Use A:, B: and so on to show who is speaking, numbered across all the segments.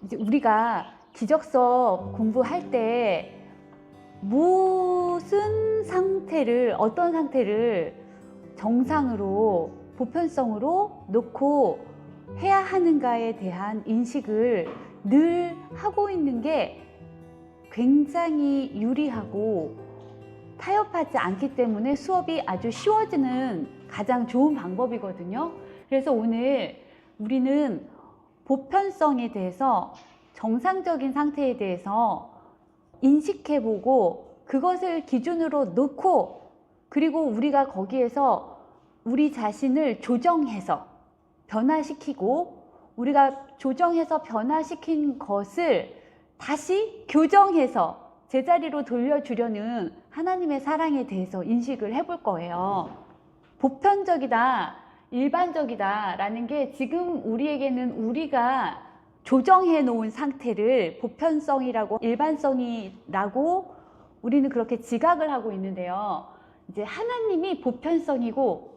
A: 이제 우리가 기적서 공부할 때 무슨 상태를, 어떤 상태를 정상으로, 보편성으로 놓고 해야 하는가에 대한 인식을 늘 하고 있는 게 굉장히 유리하고 타협하지 않기 때문에 수업이 아주 쉬워지는 가장 좋은 방법이거든요. 그래서 오늘 우리는 보편성에 대해서, 정상적인 상태에 대해서 인식해보고 그것을 기준으로 놓고, 그리고 우리가 거기에서 우리 자신을 조정해서 변화시키고, 우리가 조정해서 변화시킨 것을 다시 교정해서 제자리로 돌려주려는 하나님의 사랑에 대해서 인식을 해볼 거예요. 보편적이다, 일반적이다 라는 게 지금 우리에게는 우리가 조정해 놓은 상태를 보편성이라고, 일반성이라고 우리는 그렇게 지각을 하고 있는데요. 이제 하나님이 보편성이고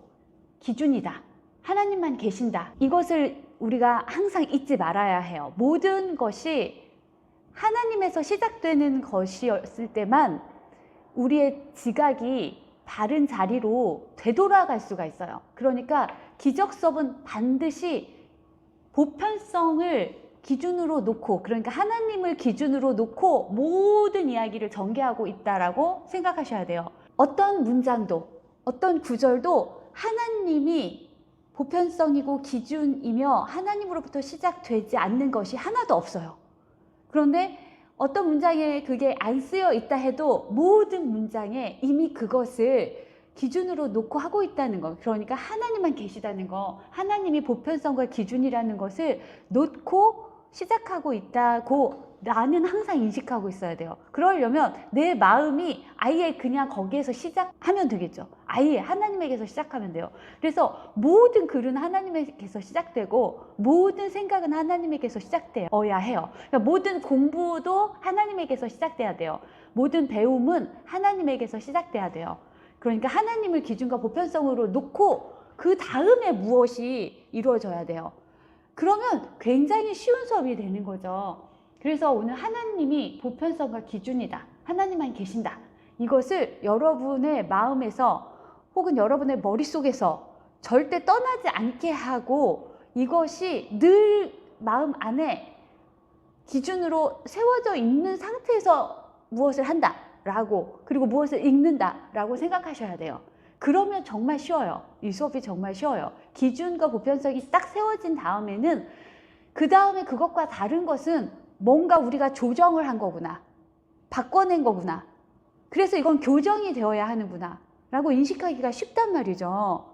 A: 기준이다, 하나님만 계신다, 이것을 우리가 항상 잊지 말아야 해요. 모든 것이 하나님에서 시작되는 것이었을 때만 우리의 지각이 바른 자리로 되돌아갈 수가 있어요. 그러니까 기적 수업은 반드시 보편성을 기준으로 놓고, 그러니까 하나님을 기준으로 놓고 모든 이야기를 전개하고 있다라고 생각하셔야 돼요. 어떤 문장도, 어떤 구절도 하나님이 보편성이고 기준이며 하나님으로부터 시작되지 않는 것이 하나도 없어요. 그런데 어떤 문장에 그게 안 쓰여 있다 해도 모든 문장에 이미 그것을 기준으로 놓고 하고 있다는 거, 그러니까 하나님만 계시다는 거, 하나님이 보편성과 기준이라는 것을 놓고 시작하고 있다고 나는 항상 인식하고 있어야 돼요. 그러려면 내 마음이 아예 그냥 거기에서 시작하면 되겠죠. 아예 하나님에게서 시작하면 돼요. 그래서 모든 글은 하나님에게서 시작되고 모든 생각은 하나님에게서 시작되어야 해요. 그러니까 모든 공부도 하나님에게서 시작돼야 돼요. 모든 배움은 하나님에게서 시작돼야 돼요. 그러니까 하나님을 기준과 보편성으로 놓고 그 다음에 무엇이 이루어져야 돼요. 그러면 굉장히 쉬운 수업이 되는 거죠. 그래서 오늘 하나님이 보편성과 기준이다, 하나님만 계신다, 이것을 여러분의 마음에서 혹은 여러분의 머릿속에서 절대 떠나지 않게 하고, 이것이 늘 마음 안에 기준으로 세워져 있는 상태에서 무엇을 한다 라고, 그리고 무엇을 읽는다 라고 생각하셔야 돼요. 그러면 정말 쉬워요. 이 수업이 정말 쉬워요. 기준과 보편성이 딱 세워진 다음에는 그 다음에 그것과 다른 것은 뭔가 우리가 조정을 한 거구나, 바꿔낸 거구나, 그래서 이건 교정이 되어야 하는구나 라고 인식하기가 쉽단 말이죠.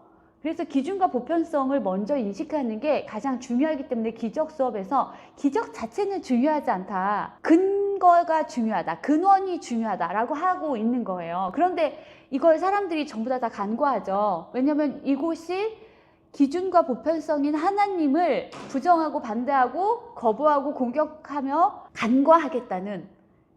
A: 그래서 기준과 보편성을 먼저 인식하는 게 가장 중요하기 때문에 기적 수업에서 기적 자체는 중요하지 않다, 근거가 중요하다, 근원이 중요하다라고 하고 있는 거예요. 그런데 이걸 사람들이 전부 다 간과하죠. 왜냐하면 이곳이 기준과 보편성인 하나님을 부정하고 반대하고 거부하고 공격하며 간과하겠다는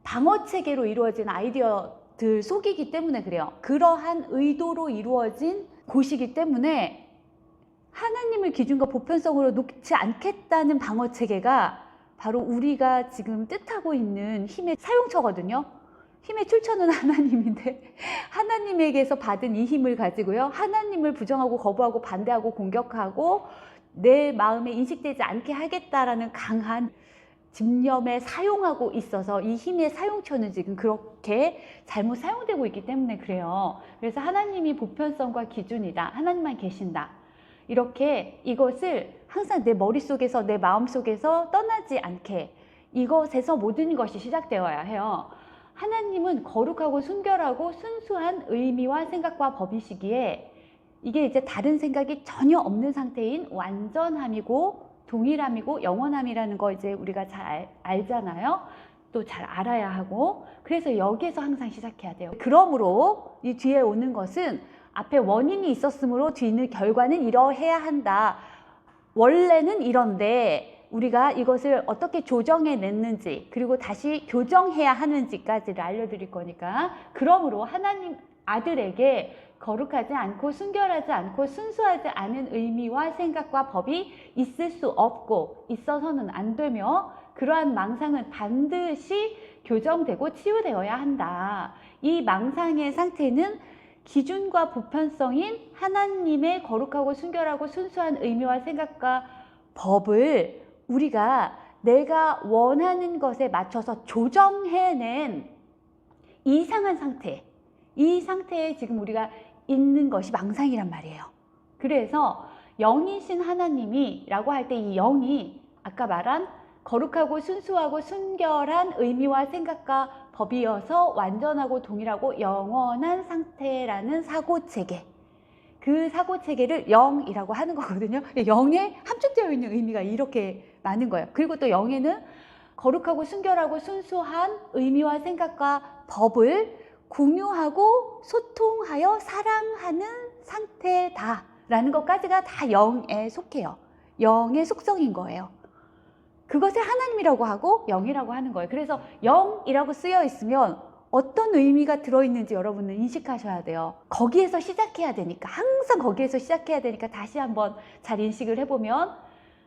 A: 방어체계로 이루어진 아이디어들 속이기 때문에 그래요. 그러한 의도로 이루어진 곳이기 때문에 하나님을 기준과 보편성으로 놓지 않겠다는 방어체계가 바로 우리가 지금 뜻하고 있는 힘의 사용처거든요. 힘의 출처는 하나님인데 하나님에게서 받은 이 힘을 가지고요, 하나님을 부정하고 거부하고 반대하고 공격하고 내 마음에 인식되지 않게 하겠다라는 강한 집념에 사용하고 있어서 이 힘의 사용처는 지금 그렇게 잘못 사용되고 있기 때문에 그래요. 그래서 하나님이 보편성과 기준이다, 하나님만 계신다, 이렇게 이것을 항상 내 머릿속에서, 내 마음속에서 떠나지 않게, 이것에서 모든 것이 시작되어야 해요. 하나님은 거룩하고 순결하고 순수한 의미와 생각과 법이시기에 이게 이제 다른 생각이 전혀 없는 상태인 완전함이고 동일함이고 영원함이라는 거 이제 우리가 잘 알잖아요. 또 잘 알아야 하고, 그래서 여기에서 항상 시작해야 돼요. 그러므로 이 뒤에 오는 것은 앞에 원인이 있었으므로 뒤는 결과는 이러해야 한다. 원래는 이런데 우리가 이것을 어떻게 조정해 냈는지, 그리고 다시 교정해야 하는지까지를 알려드릴 거니까, 그러므로 하나님 아들에게 거룩하지 않고 순결하지 않고 순수하지 않은 의미와 생각과 법이 있을 수 없고 있어서는 안 되며 그러한 망상은 반드시 교정되고 치유되어야 한다. 이 망상의 상태는 기준과 보편성인 하나님의 거룩하고 순결하고 순수한 의미와 생각과 법을 우리가 내가 원하는 것에 맞춰서 조정해낸 이상한 상태, 이 상태에 지금 우리가 있는 것이 망상이란 말이에요. 그래서 영이신 하나님이 라고 할 때 이 영이 아까 말한 거룩하고 순수하고 순결한 의미와 생각과 법이어서 완전하고 동일하고 영원한 상태라는 사고체계, 그 사고체계를 영이라고 하는 거거든요. 영에 함축되어 있는 의미가 이렇게 많은 거예요. 그리고 또 영에는 거룩하고 순결하고 순수한 의미와 생각과 법을 공유하고 소통하여 사랑하는 상태다라는 것까지가 다 영에 속해요. 영의 속성인 거예요. 그것을 하나님이라고 하고 영이라고 하는 거예요. 그래서 영이라고 쓰여 있으면 어떤 의미가 들어있는지 여러분은 인식하셔야 돼요. 거기에서 시작해야 되니까, 항상 거기에서 시작해야 되니까 다시 한번 잘 인식을 해보면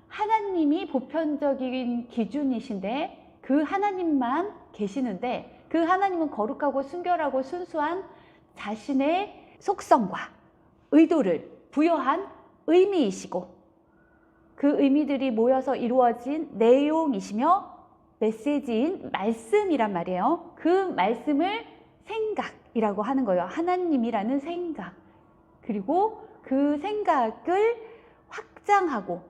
A: 하나님이 보편적인 기준이신데 그 하나님만 계시는데 그 하나님은 거룩하고 순결하고 순수한 자신의 속성과 의도를 부여한 의미이시고 그 의미들이 모여서 이루어진 내용이시며 메시지인 말씀이란 말이에요. 그 말씀을 생각이라고 하는 거예요. 하나님이라는 생각. 그리고 그 생각을 확장하고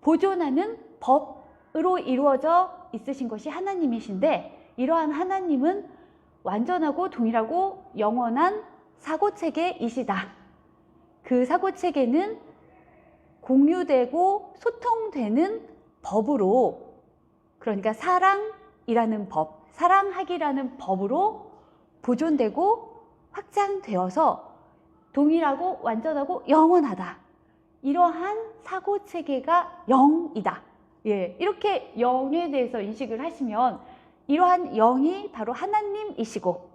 A: 보존하는 법으로 이루어져 있으신 것이 하나님이신데 이러한 하나님은 완전하고 동일하고 영원한 사고체계이시다. 그 사고체계는 공유되고 소통되는 법으로, 그러니까 사랑이라는 법, 사랑하기라는 법으로 보존되고 확장되어서 동일하고 완전하고 영원하다. 이러한 사고체계가 영이다. 예, 이렇게 영에 대해서 인식을 하시면 이러한 영이 바로 하나님이시고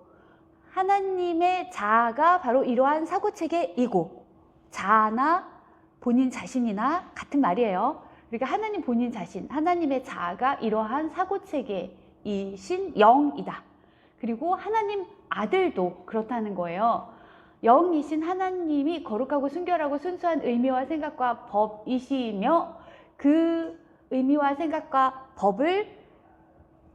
A: 하나님의 자아가 바로 이러한 사고체계이고 자아나 본인 자신이나 같은 말이에요. 그러니까 하나님 본인 자신, 하나님의 자아가 이러한 사고체계이신 영이다. 그리고 하나님 아들도 그렇다는 거예요. 영이신 하나님이 거룩하고 순결하고 순수한 의미와 생각과 법이시며 그 의미와 생각과 법을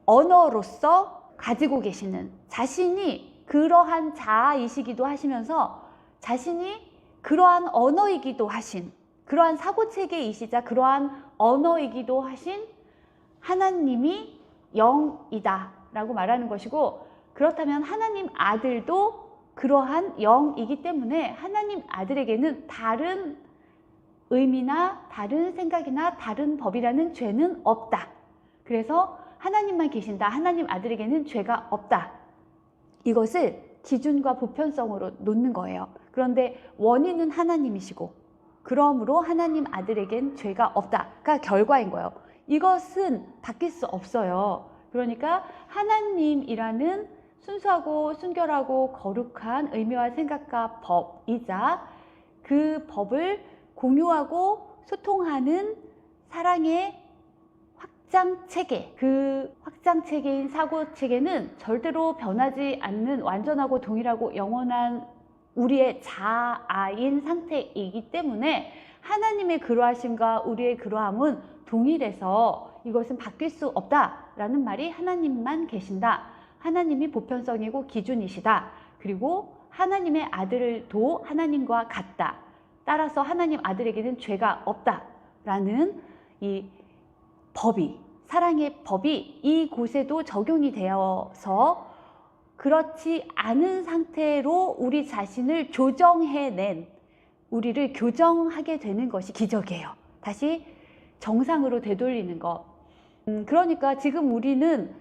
A: 언어로서 가지고 계시는 자신이 그러한 자아이시기도 하시면서 자신이 그러한 언어이기도 하신, 그러한 사고체계이시자 그러한 언어이기도 하신 하나님이 영이다 라고 말하는 것이고, 그렇다면 하나님 아들도 그러한 영이기 때문에 하나님 아들에게는 다른 의미나 다른 생각이나 다른 법이라는 죄는 없다. 그래서 하나님만 계신다. 하나님 아들에게는 죄가 없다. 이것을 기준과 보편성으로 놓는 거예요. 그런데 원인은 하나님이시고 그러므로 하나님 아들에겐 죄가 없다가 결과인 거예요. 이것은 바뀔 수 없어요. 그러니까 하나님이라는 순수하고 순결하고 거룩한 의미와 생각과 법이자 그 법을 공유하고 소통하는 사랑의 확장체계, 그 확장체계인 사고체계는 절대로 변하지 않는 완전하고 동일하고 영원한 우리의 자아인 상태이기 때문에 하나님의 그러하심과 우리의 그러함은 동일해서 이것은 바뀔 수 없다라는 말이 하나님만 계신다. 하나님이 보편성이고 기준이시다. 그리고 하나님의 아들도 하나님과 같다. 따라서 하나님 아들에게는 죄가 없다라는 이 법이, 사랑의 법이 이곳에도 적용이 되어서 그렇지 않은 상태로 우리 자신을 조정해낸, 우리를 교정하게 되는 것이 기적이에요. 다시 정상으로 되돌리는 것. 그러니까 지금 우리는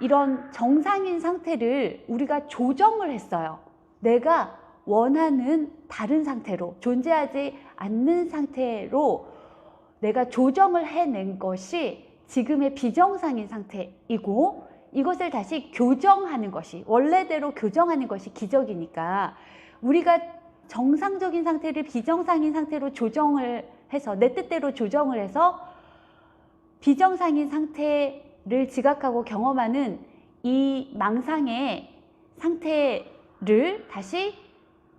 A: 이런 정상인 상태를 우리가 조정을 했어요. 내가 원하는 다른 상태로, 존재하지 않는 상태로 내가 조정을 해낸 것이 지금의 비정상인 상태이고, 이것을 다시 교정하는 것이, 원래대로 교정하는 것이 기적이니까 우리가 정상적인 상태를 비정상인 상태로 조정을 해서 내 뜻대로 조정을 해서 비정상인 상태를 지각하고 경험하는 이 망상의 상태를 다시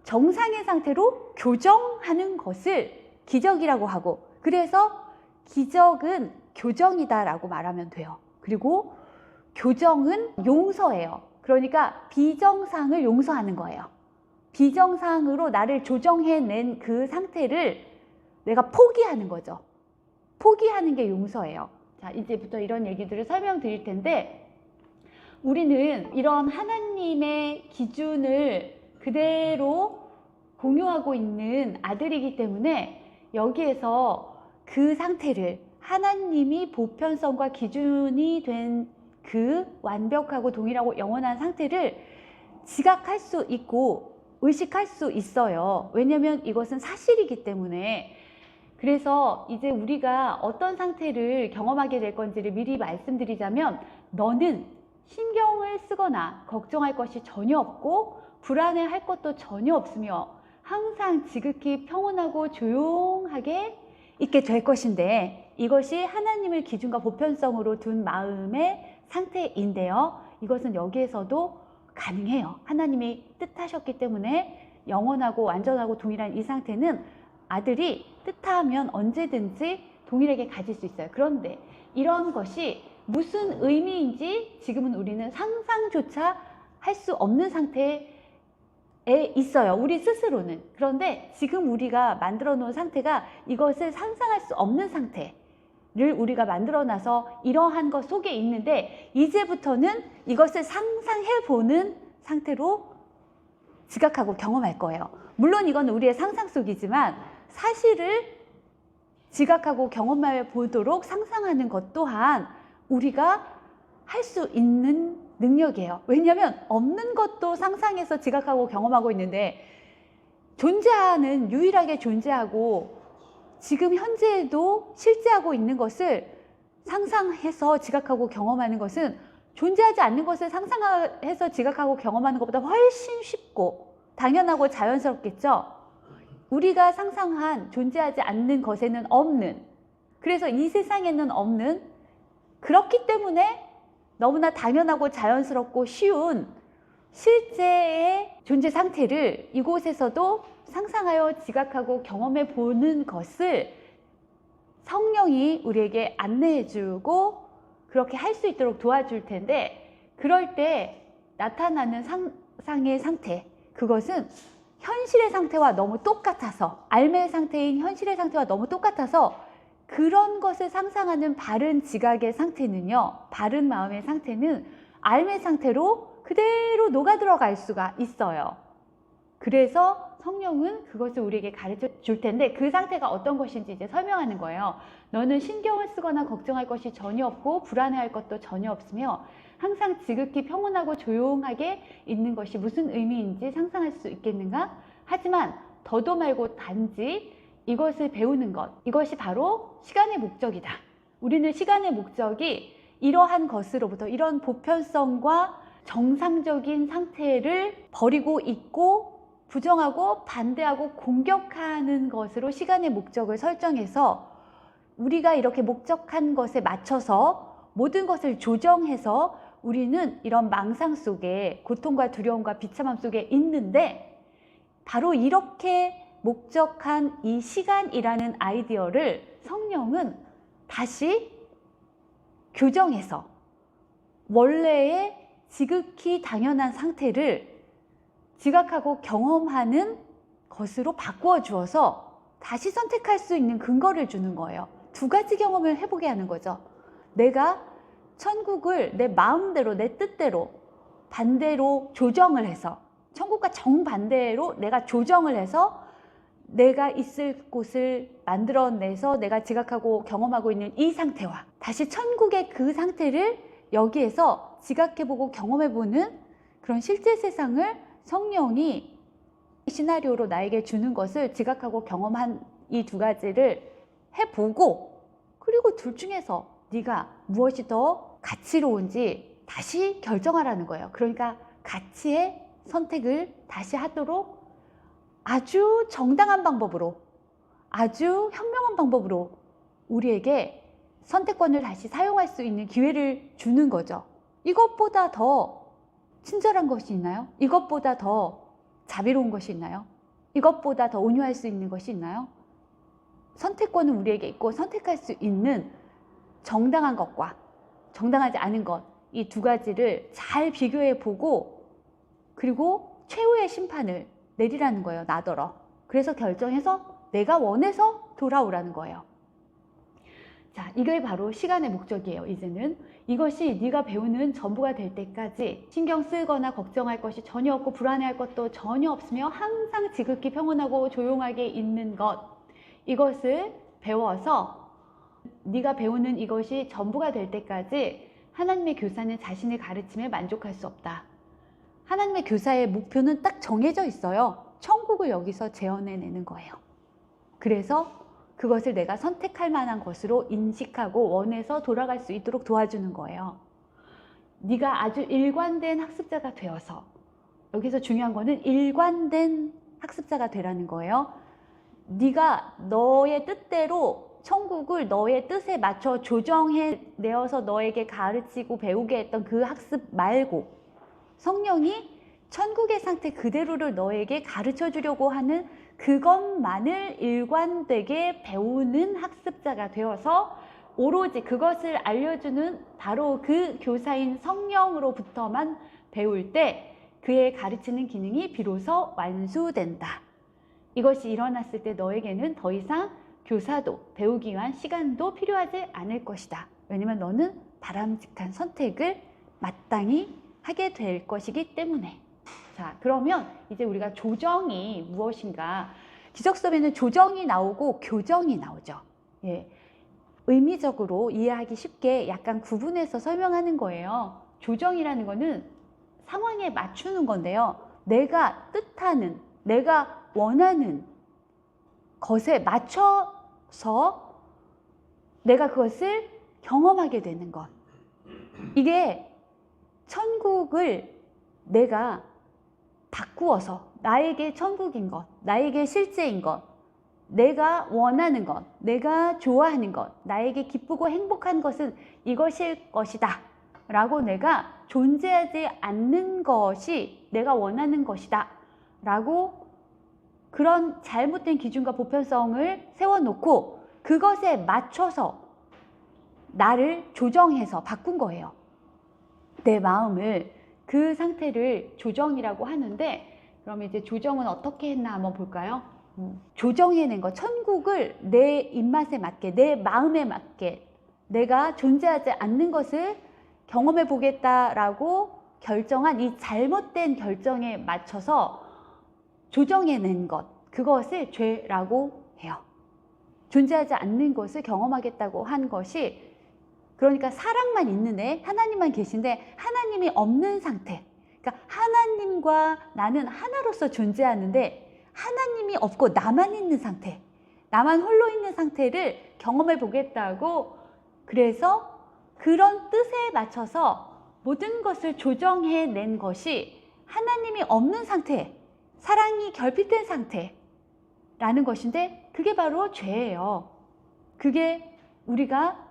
A: 정상의 상태로 교정하는 것을 기적이라고 하고, 그래서 기적은 교정이다라고 말하면 돼요. 그리고 교정은 용서예요. 그러니까 비정상을 용서하는 거예요. 비정상으로 나를 조정해낸 그 상태를 내가 포기하는 거죠. 포기하는 게 용서예요. 자, 이제부터 이런 얘기들을 설명드릴 텐데, 우리는 이런 하나님의 기준을 그대로 공유하고 있는 아들이기 때문에 여기에서 그 상태를, 하나님이 보편성과 기준이 된 그 완벽하고 동일하고 영원한 상태를 지각할 수 있고 의식할 수 있어요. 왜냐하면 이것은 사실이기 때문에. 그래서 이제 우리가 어떤 상태를 경험하게 될 건지를 미리 말씀드리자면, 너는 신경을 쓰거나 걱정할 것이 전혀 없고 불안해할 것도 전혀 없으며 항상 지극히 평온하고 조용하게 있게 될 것인데, 이것이 하나님을 기준과 보편성으로 둔 마음의 상태인데요. 이것은 여기에서도 가능해요. 하나님이 뜻하셨기 때문에 영원하고 완전하고 동일한 이 상태는 아들이 뜻하면 언제든지 동일하게 가질 수 있어요. 그런데 이런 것이 무슨 의미인지 지금은 우리는 상상조차 할 수 없는 상태에 있어요. 우리 스스로는. 그런데 지금 우리가 만들어 놓은 상태가 이것을 상상할 수 없는 상태를 우리가 만들어 놔서 이러한 것 속에 있는데, 이제부터는 이것을 상상해 보는 상태로 지각하고 경험할 거예요. 물론 이건 우리의 상상 속이지만 사실을 지각하고 경험해 보도록 상상하는 것 또한 우리가 할 수 있는 능력이에요. 왜냐하면 없는 것도 상상해서 지각하고 경험하고 있는데, 존재하는, 유일하게 존재하고 지금 현재에도 실제하고 있는 것을 상상해서 지각하고 경험하는 것은 존재하지 않는 것을 상상해서 지각하고 경험하는 것보다 훨씬 쉽고 당연하고 자연스럽겠죠. 우리가 상상한 존재하지 않는 것에는 없는, 그래서 이 세상에는 없는, 그렇기 때문에 너무나 당연하고 자연스럽고 쉬운 실제의 존재 상태를 이곳에서도 상상하여 지각하고 경험해 보는 것을 성령이 우리에게 안내해 주고 그렇게 할 수 있도록 도와줄 텐데, 그럴 때 나타나는 상상의 상태, 그것은 현실의 상태와 너무 똑같아서, 알매의 상태인 현실의 상태와 너무 똑같아서 그런 것을 상상하는 바른 지각의 상태는요, 바른 마음의 상태는 알매 상태로 그대로 녹아 들어갈 수가 있어요. 그래서 성령은 그것을 우리에게 가르쳐 줄 텐데, 그 상태가 어떤 것인지 이제 설명하는 거예요. 너는 신경을 쓰거나 걱정할 것이 전혀 없고 불안해할 것도 전혀 없으며 항상 지극히 평온하고 조용하게 있는 것이 무슨 의미인지 상상할 수 있겠는가? 하지만 더도 말고 단지 이것을 배우는 것, 이것이 바로 시간의 목적이다. 우리는 시간의 목적이 이러한 것으로부터, 이런 보편성과 정상적인 상태를 버리고 있고 부정하고 반대하고 공격하는 것으로 시간의 목적을 설정해서 우리가 이렇게 목적한 것에 맞춰서 모든 것을 조정해서 우리는 이런 망상 속에, 고통과 두려움과 비참함 속에 있는데, 바로 이렇게 목적한 이 시간이라는 아이디어를 성령은 다시 교정해서 원래의 지극히 당연한 상태를 지각하고 경험하는 것으로 바꾸어 주어서 다시 선택할 수 있는 근거를 주는 거예요. 두 가지 경험을 해보게 하는 거죠. 내가 천국을 내 마음대로, 내 뜻대로 반대로 조정을 해서, 천국과 정반대로 내가 조정을 해서 내가 있을 곳을 만들어내서 내가 지각하고 경험하고 있는 이 상태와 다시 천국의 그 상태를 여기에서 지각해보고 경험해보는 그런 실제 세상을 성령이 시나리오로 나에게 주는 것을 지각하고 경험한 이 두 가지를 해보고, 그리고 둘 중에서 네가 무엇이 더 가치로운지 다시 결정하라는 거예요. 그러니까 가치의 선택을 다시 하도록 아주 정당한 방법으로, 아주 현명한 방법으로 우리에게 선택권을 다시 사용할 수 있는 기회를 주는 거죠. 이것보다 더 친절한 것이 있나요? 이것보다 더 자비로운 것이 있나요? 이것보다 더 온유할 수 있는 것이 있나요? 선택권은 우리에게 있고 선택할 수 있는 정당한 것과 정당하지 않은 것, 이 두 가지를 잘 비교해 보고 그리고 최후의 심판을 내리라는 거예요. 나더러. 그래서 결정해서 내가 원해서 돌아오라는 거예요. 자, 이게 바로 시간의 목적이에요. 이제는 이것이 네가 배우는 전부가 될 때까지 신경 쓰거나 걱정할 것이 전혀 없고 불안해할 것도 전혀 없으며 항상 지극히 평온하고 조용하게 있는 것, 이것을 배워서 네가 배우는 이것이 전부가 될 때까지 하나님의 교사는 자신의 가르침에 만족할 수 없다. 하나님의 교사의 목표는 딱 정해져 있어요. 천국을 여기서 재현해내는 거예요. 그래서 그것을 내가 선택할 만한 것으로 인식하고 원해서 돌아갈 수 있도록 도와주는 거예요. 네가 아주 일관된 학습자가 되어서, 여기서 중요한 거는 일관된 학습자가 되라는 거예요. 네가 너의 뜻대로 천국을 너의 뜻에 맞춰 조정해 내어서 너에게 가르치고 배우게 했던 그 학습 말고 성령이 천국의 상태 그대로를 너에게 가르쳐 주려고 하는 그것만을 일관되게 배우는 학습자가 되어서 오로지 그것을 알려주는 바로 그 교사인 성령으로부터만 배울 때 그의 가르치는 기능이 비로소 완수된다. 이것이 일어났을 때 너에게는 더 이상 교사도 배우기 위한 시간도 필요하지 않을 것이다. 왜냐면 너는 바람직한 선택을 마땅히 하게 될 것이기 때문에. 자, 그러면 이제 우리가 조정이 무엇인가, 기적 수업에는 조정이 나오고 교정이 나오죠. 예, 의미적으로 이해하기 쉽게 약간 구분해서 설명하는 거예요. 조정이라는 거는 상황에 맞추는 건데요. 내가 뜻하는, 내가 원하는 것에 맞춰서 내가 그것을 경험하게 되는 것. 이게 천국을 내가 바꾸어서 나에게 천국인 것, 나에게 실제인 것, 내가 원하는 것, 내가 좋아하는 것, 나에게 기쁘고 행복한 것은 이것일 것이다 라고 내가 존재하지 않는 것이 내가 원하는 것이다 라고 그런 잘못된 기준과 보편성을 세워놓고 그것에 맞춰서 나를 조정해서 바꾼 거예요. 내 마음을, 그 상태를 조정이라고 하는데, 그럼 이제 조정은 어떻게 했나 한번 볼까요? 조정해낸 것, 천국을 내 입맛에 맞게, 내 마음에 맞게 내가 존재하지 않는 것을 경험해 보겠다라고 결정한 이 잘못된 결정에 맞춰서 조정해낸 것, 그것을 죄라고 해요. 존재하지 않는 것을 경험하겠다고 한 것이, 그러니까 사랑만 있는 애, 하나님만 계신데 하나님이 없는 상태. 그러니까 하나님과 나는 하나로서 존재하는데 하나님이 없고 나만 있는 상태, 나만 홀로 있는 상태를 경험해 보겠다고, 그래서 그런 뜻에 맞춰서 모든 것을 조정해낸 것이 하나님이 없는 상태, 사랑이 결핍된 상태라는 것인데, 그게 바로 죄예요. 그게 우리가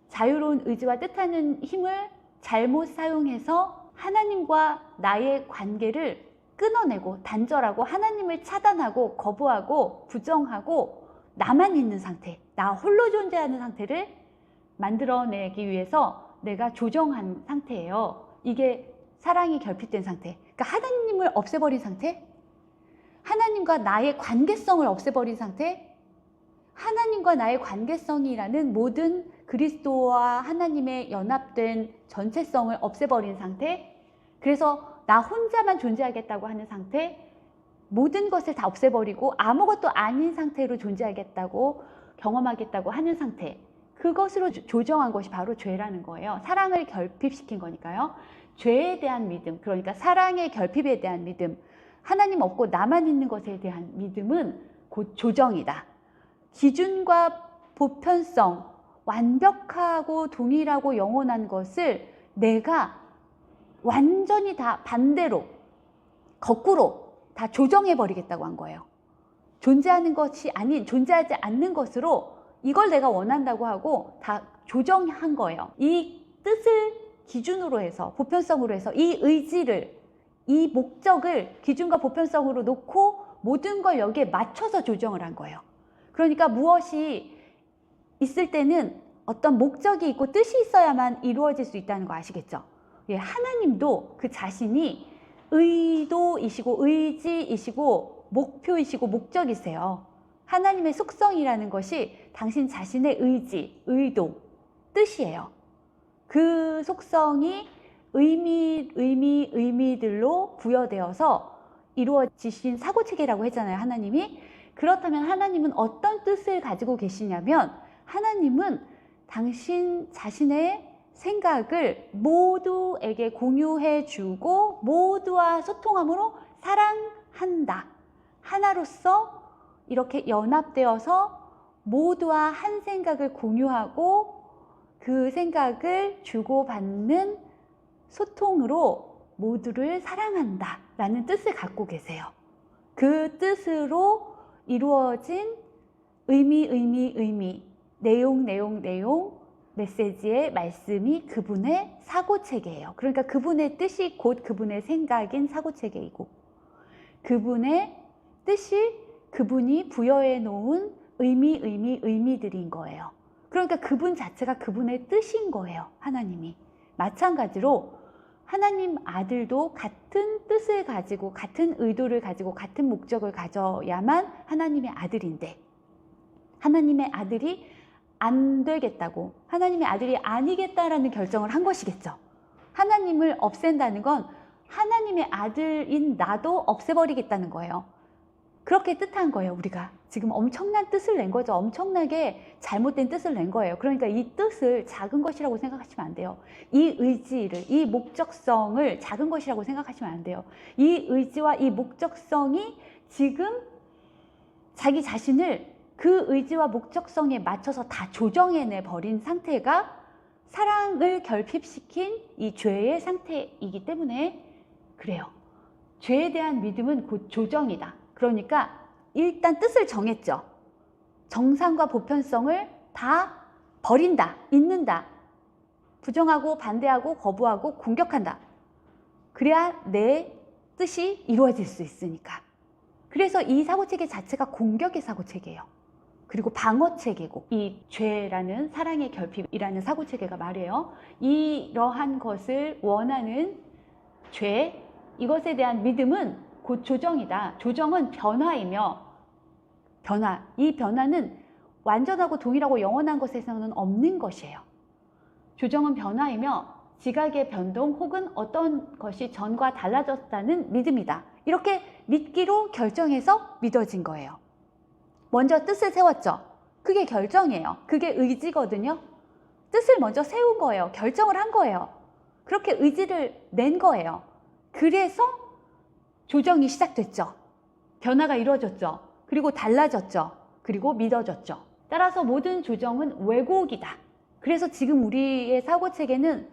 A: 자유로운 의지와 뜻하는 힘을 잘못 사용해서 하나님과 나의 관계를 끊어내고 단절하고 하나님을 차단하고 거부하고 부정하고 나만 있는 상태, 나 홀로 존재하는 상태를 만들어내기 위해서 내가 조정한 상태예요. 이게 사랑이 결핍된 상태. 그러니까 하나님을 없애버린 상태, 하나님과 나의 관계성을 없애버린 상태, 하나님과 나의 관계성이라는 모든 그리스도와 하나님의 연합된 전체성을 없애버린 상태, 그래서 나 혼자만 존재하겠다고 하는 상태, 모든 것을 다 없애버리고 아무것도 아닌 상태로 존재하겠다고 경험하겠다고 하는 상태, 그것으로 조정한 것이 바로 죄라는 거예요. 사랑을 결핍시킨 거니까요. 죄에 대한 믿음, 그러니까 사랑의 결핍에 대한 믿음, 하나님 없고 나만 있는 것에 대한 믿음은 곧 조정이다. 기준과 보편성, 완벽하고 동일하고 영원한 것을 내가 완전히 다 반대로, 거꾸로 다 조정해 버리겠다고 한 거예요. 존재하는 것이 아닌 존재하지 않는 것으로 이걸 내가 원한다고 하고 다 조정한 거예요. 이 뜻을 기준으로 해서, 보편성으로 해서 이 의지를, 이 목적을 기준과 보편성으로 놓고 모든 걸 여기에 맞춰서 조정을 한 거예요. 그러니까 무엇이 있을 때는 어떤 목적이 있고 뜻이 있어야만 이루어질 수 있다는 거 아시겠죠? 예, 하나님도 그 자신이 의도이시고 의지이시고 목표이시고 목적이세요. 하나님의 속성이라는 것이 당신 자신의 의지, 의도, 뜻이에요. 그 속성이 의미들로 부여되어서 이루어지신 사고체계라고 했잖아요, 하나님이. 그렇다면 하나님은 어떤 뜻을 가지고 계시냐면, 하나님은 당신 자신의 생각을 모두에게 공유해 주고 모두와 소통함으로 사랑한다. 하나로서 이렇게 연합되어서 모두와 한 생각을 공유하고 그 생각을 주고받는 소통으로 모두를 사랑한다 라는 뜻을 갖고 계세요. 그 뜻으로 이루어진 의미, 내용, 메시지의 말씀이 그분의 사고체계예요. 그러니까 그분의 뜻이 곧 그분의 생각인 사고체계이고, 그분의 뜻이 그분이 부여해 놓은 의미들인 거예요. 그러니까 그분 자체가 그분의 뜻인 거예요, 하나님이. 마찬가지로 하나님 아들도 같은 뜻을 가지고 같은 의도를 가지고 같은 목적을 가져야만 하나님의 아들인데, 하나님의 아들이 안 되겠다고, 하나님의 아들이 아니겠다라는 결정을 한 것이겠죠. 하나님을 없앤다는 건 하나님의 아들인 나도 없애버리겠다는 거예요. 그렇게 뜻한 거예요. 우리가 지금 엄청난 뜻을 낸 거죠. 엄청나게 잘못된 뜻을 낸 거예요. 그러니까 이 뜻을 작은 것이라고 생각하시면 안 돼요. 이 의지를, 이 목적성을 작은 것이라고 생각하시면 안 돼요. 이 의지와 이 목적성이 지금 자기 자신을 그 의지와 목적성에 맞춰서 다 조정해내 버린 상태가 사랑을 결핍시킨 이 죄의 상태이기 때문에 그래요. 죄에 대한 믿음은 곧 조정이다. 그러니까 일단 뜻을 정했죠. 정상과 보편성을 다 버린다, 잊는다, 부정하고 반대하고 거부하고 공격한다. 그래야 내 뜻이 이루어질 수 있으니까. 그래서 이 사고체계 자체가 공격의 사고체계예요. 그리고 방어체계고, 이 죄라는 사랑의 결핍이라는 사고체계가 말이에요. 이러한 것을 원하는 죄, 이것에 대한 믿음은 곧 조정이다. 조정은 변화이며, 이 변화는 완전하고 동일하고 영원한 것에서는 없는 것이에요. 조정은 변화이며 지각의 변동 혹은 어떤 것이 전과 달라졌다는 믿음이다. 이렇게 믿기로 결정해서 믿어진 거예요. 먼저 뜻을 세웠죠. 그게 결정이에요. 그게 의지거든요. 뜻을 먼저 세운 거예요. 결정을 한 거예요. 그렇게 의지를 낸 거예요. 그래서 조정이 시작됐죠. 변화가 이루어졌죠. 그리고 달라졌죠. 그리고 믿어졌죠. 따라서 모든 조정은 왜곡이다. 그래서 지금 우리의 사고체계는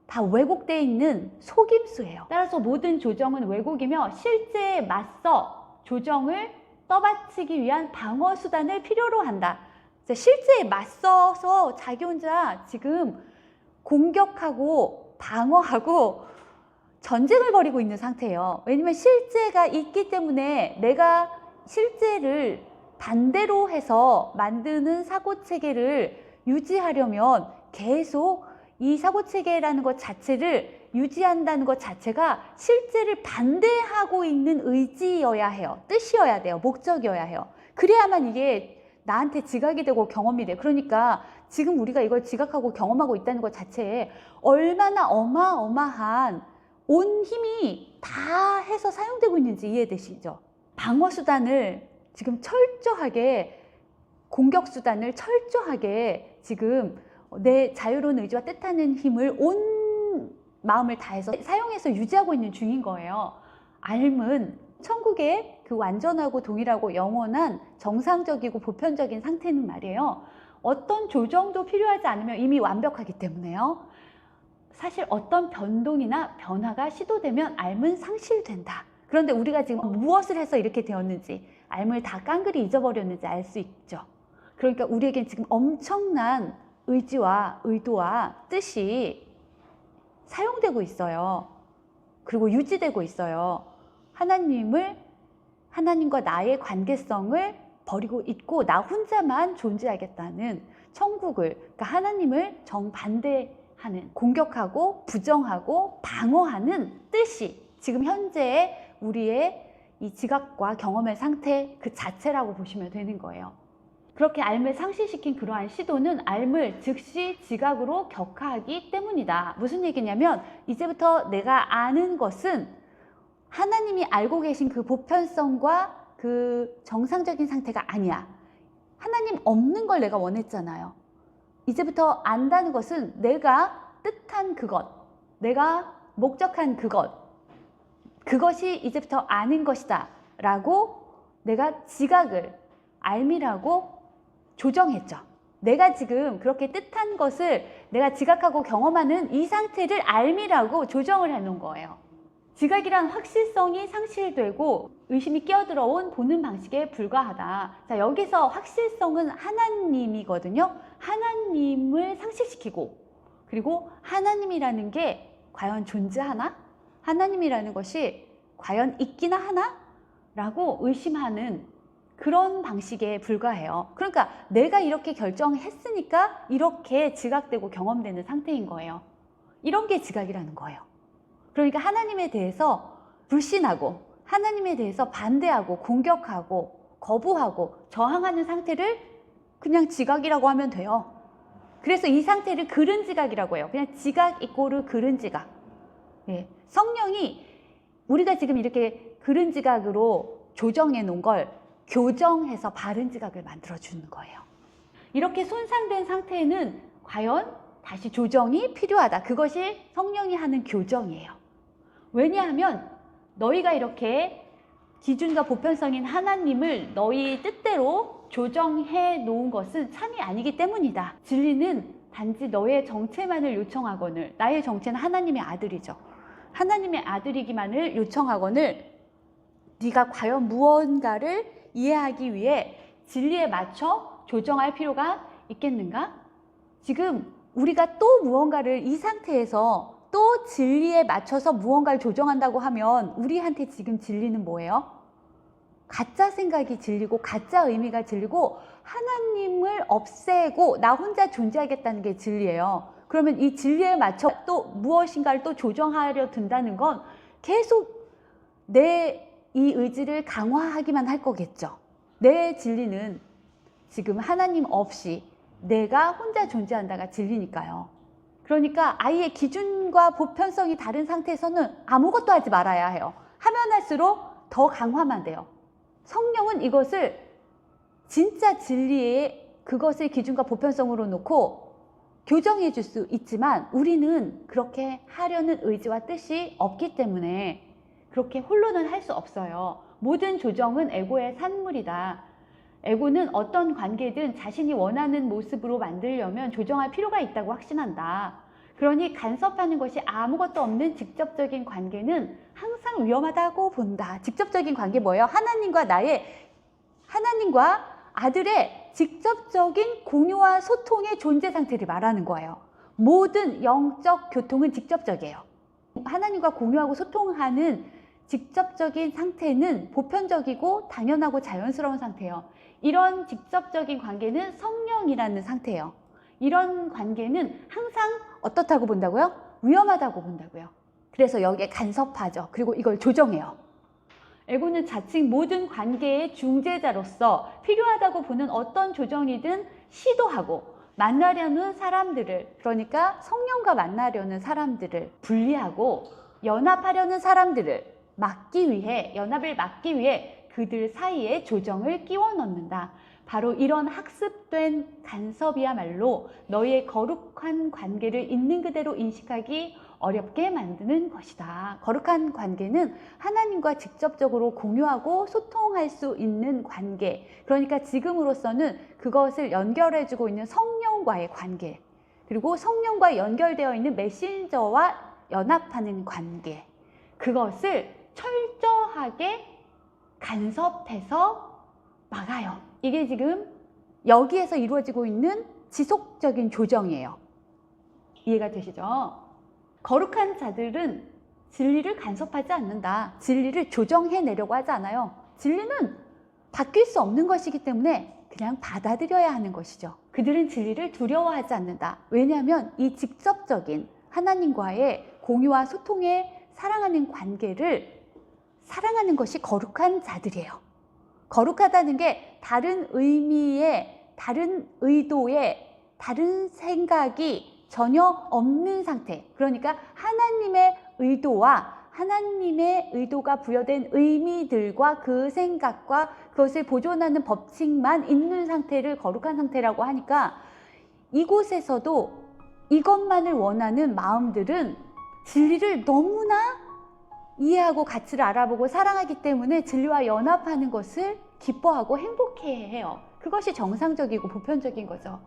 A: 다 왜곡되어 있는 속임수예요. 따라서 모든 조정은 왜곡이며 실제에 맞서 조정을 떠받치기 위한 방어 수단을 필요로 한다. 실제에 맞서서 자기 혼자 지금 공격하고 방어하고 전쟁을 벌이고 있는 상태예요. 왜냐면 실제가 있기 때문에 내가 실제를 반대로 해서 만드는 사고체계를 유지하려면 계속 이 사고체계라는 것 자체를 유지한다는 것 자체가 실제를 반대하고 있는 의지여야 해요. 뜻이어야 돼요. 목적이어야 해요. 그래야만 이게 나한테 지각이 되고 경험이 돼요. 그러니까 지금 우리가 이걸 지각하고 경험하고 있다는 것 자체에 얼마나 어마어마한 온 힘이 다 해서 사용되고 있는지 이해되시죠? 방어 수단을 지금 철저하게, 공격 수단을 철저하게 지금 내 자유로운 의지와 뜻하는 힘을 온 마음을 다해서 사용해서 유지하고 있는 중인 거예요. 알은 천국의 그 완전하고 동일하고 영원한 정상적이고 보편적인 상태는 말이에요. 어떤 조정도 필요하지 않으면 이미 완벽하기 때문에요. 사실 어떤 변동이나 변화가 시도되면 알은 상실된다. 그런데 우리가 지금 무엇을 해서 이렇게 되었는지, 알을 다 깡그리 잊어버렸는지 알 수 있죠. 그러니까 우리에겐 지금 엄청난 의지와 의도와 뜻이 사용되고 있어요. 그리고 유지되고 있어요. 하나님과 나의 관계성을 버리고 있고 나 혼자만 존재하겠다는 천국을, 그러니까 하나님을 정반대하는, 공격하고 부정하고 방어하는 뜻이 지금 현재의 우리의 이 지각과 경험의 상태 그 자체라고 보시면 되는 거예요. 그렇게 알 상실시킨 그러한 시도는 알을 즉시 지각으로 격하하기 때문이다. 무슨 얘기냐면 이제부터 내가 아는 것은 하나님이 알고 계신 그 보편성과 그 정상적인 상태가 아니야. 하나님 없는 걸 내가 원했잖아요. 이제부터 안다는 것은 내가 뜻한 그것, 내가 목적한 그것이 이제부터 아는 것이다 라고 내가 지각을 알미라고 조정했죠. 내가 지금 그렇게 뜻한 것을 내가 지각하고 경험하는 이 상태를 알미라고 조정을 해놓은 거예요. 지각이란 확실성이 상실되고 의심이 끼어들어온 보는 방식에 불과하다. 자, 여기서 확실성은 하나님이거든요. 하나님을 상실시키고, 그리고 하나님이라는 게 과연 존재하나? 하나님이라는 것이 과연 있기나 하나? 라고 의심하는 그런 방식에 불과해요. 그러니까 내가 이렇게 결정했으니까 이렇게 지각되고 경험되는 상태인 거예요. 이런 게 지각이라는 거예요. 그러니까 하나님에 대해서 불신하고 하나님에 대해서 반대하고 공격하고 거부하고 저항하는 상태를 그냥 지각이라고 하면 돼요. 그래서 이 상태를 그른 지각이라고 해요. 그냥 지각 이꼬르 그른 지각. 예. 성령이 우리가 지금 이렇게 그른 지각으로 조정해 놓은 걸 교정해서 바른 지각을 만들어주는 거예요. 이렇게 손상된 상태에는 과연 다시 조정이 필요하다. 그것이 성령이 하는 교정이에요. 왜냐하면 너희가 이렇게 기준과 보편성인 하나님을 너희 뜻대로 조정해 놓은 것은 참이 아니기 때문이다. 진리는 단지 너의 정체만을 요청하거늘, 나의 정체는 하나님의 아들이죠. 하나님의 아들이기만을 요청하거늘 네가 과연 무언가를 이해하기 위해 진리에 맞춰 조정할 필요가 있겠는가? 지금 우리가 또 무언가를 이 상태에서 또 진리에 맞춰서 무언가를 조정한다고 하면 우리한테 지금 진리는 뭐예요? 가짜 생각이 진리고 가짜 의미가 진리고 하나님을 없애고 나 혼자 존재하겠다는 게 진리예요. 그러면 이 진리에 맞춰 또 무엇인가를 또 조정하려 든다는 건 계속 내 이 의지를 강화하기만 할 거겠죠. 내 진리는 지금 하나님 없이 내가 혼자 존재한다가 진리니까요. 그러니까 아예 기준과 보편성이 다른 상태에서는 아무것도 하지 말아야 해요. 하면 할수록 더 강화만 돼요. 성령은 이것을 진짜 진리의 그것을 기준과 보편성으로 놓고 교정해 줄 수 있지만 우리는 그렇게 하려는 의지와 뜻이 없기 때문에 그렇게 홀로는 할 수 없어요. 모든 조정은 에고의 산물이다. 에고는 어떤 관계든 자신이 원하는 모습으로 만들려면 조정할 필요가 있다고 확신한다. 그러니 간섭하는 것이 아무것도 없는 직접적인 관계는 항상 위험하다고 본다. 직접적인 관계 뭐예요? 하나님과 아들의 직접적인 공유와 소통의 존재 상태를 말하는 거예요. 모든 영적 교통은 직접적이에요. 하나님과 공유하고 소통하는 직접적인 상태는 보편적이고 당연하고 자연스러운 상태예요. 이런 직접적인 관계는 성령이라는 상태예요. 이런 관계는 항상 어떻다고 본다고요? 위험하다고 본다고요. 그래서 여기에 간섭하죠. 그리고 이걸 조정해요. 에고는 자칭 모든 관계의 중재자로서 필요하다고 보는 어떤 조정이든 시도하고 만나려는 사람들을, 그러니까 성령과 만나려는 사람들을 분리하고 연합하려는 사람들을 연합을 막기 위해 그들 사이에 조정을 끼워 넣는다. 바로 이런 학습된 간섭이야말로 너희의 거룩한 관계를 있는 그대로 인식하기 어렵게 만드는 것이다. 거룩한 관계는 하나님과 직접적으로 공유하고 소통할 수 있는 관계, 그러니까 지금으로서는 그것을 연결해주고 있는 성령과의 관계, 그리고 성령과 연결되어 있는 메신저와 연합하는 관계, 그것을 철저하게 간섭해서 막아요. 이게 지금 여기에서 이루어지고 있는 지속적인 조정이에요. 이해가 되시죠? 거룩한 자들은 진리를 간섭하지 않는다. 진리를 조정해내려고 하지 않아요. 진리는 바뀔 수 없는 것이기 때문에 그냥 받아들여야 하는 것이죠. 그들은 진리를 두려워하지 않는다. 왜냐하면 이 직접적인 하나님과의 공유와 소통에 사랑하는 관계를 사랑하는 것이 거룩한 자들이에요. 거룩하다는 게 다른 의미의, 다른 의도의, 다른 생각이 전혀 없는 상태. 그러니까 하나님의 의도와 하나님의 의도가 부여된 의미들과 그 생각과 그것을 보존하는 법칙만 있는 상태를 거룩한 상태라고 하니까, 이곳에서도 이것만을 원하는 마음들은 진리를 너무나 이해하고 가치를 알아보고 사랑하기 때문에 진리와 연합하는 것을 기뻐하고 행복해해요. 그것이 정상적이고 보편적인 거죠.